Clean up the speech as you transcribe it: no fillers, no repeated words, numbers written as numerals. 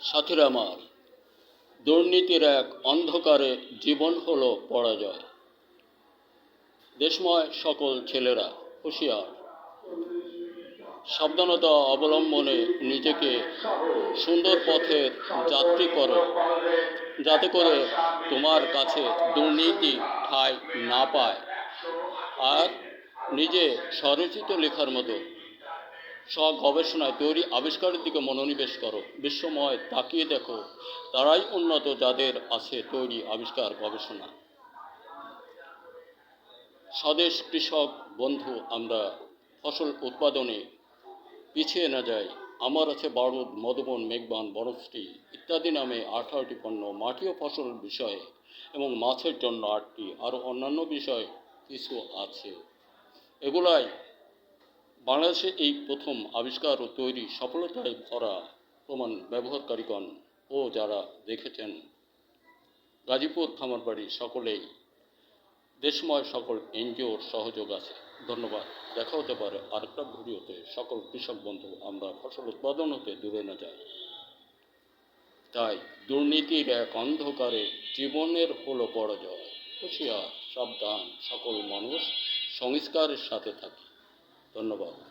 সাথীরা আমার, দুর্নীতির এক অন্ধকারে জীবন হলো পরাজয়। দেশময় সকল ছেলেরা হুঁশিয়ার, সাবধানতা অবলম্বনে নিজেকে সুন্দর পথের যাত্রী করো, যাতে করে তোমার কাছে দুর্নীতি ঠাঁই না পায়। আর নিজে স্বরচিত লেখার মতো স্ব-গবেষণায় তৈরি আবিষ্কারের দিকে মনোনিবেশ করো। বিশ্বময় তাকিয়ে দেখো, তারাই উন্নত যাদের আছে তৈরি আবিষ্কার গবেষণা। স্বদেশ কৃষক বন্ধু, আমরা ফসল উৎপাদনে পিছিয়ে না যাই। আমার আছে বারুদ, মধুবন, মেঘবান, বনশ্রী ইত্যাদি নামে 18টি পণ্য, মাটি ও ফসল বিষয়ে এবং মাছের জন্য 8টি, আরও অন্যান্য বিষয় কিছু আছে। এগুলাই বাংলাদেশে এই প্রথম আবিষ্কার ও তৈরি সফলতায় ভরা প্রমাণ ব্যবহারকারীগণ ও যারা দেখেছেন। গাজীপুর খামারবাড়ি সকলেই, দেশময় সকল এনজিওর সহযোগ আছে। ধন্যবাদ। দেখা হতে পারে আরেকটা ভিডিওতে। সকল কৃষক বন্ধু, আমরা ফসল উৎপাদন হতে দূরে না যাই। তাই দুর্নীতির এক অন্ধকারে জীবনের হলো পরাজয়। হুঁশিয়ার, সাবধান, সকল মানুষ সংস্কারের সাথে থাকি। ধন্যবাদ।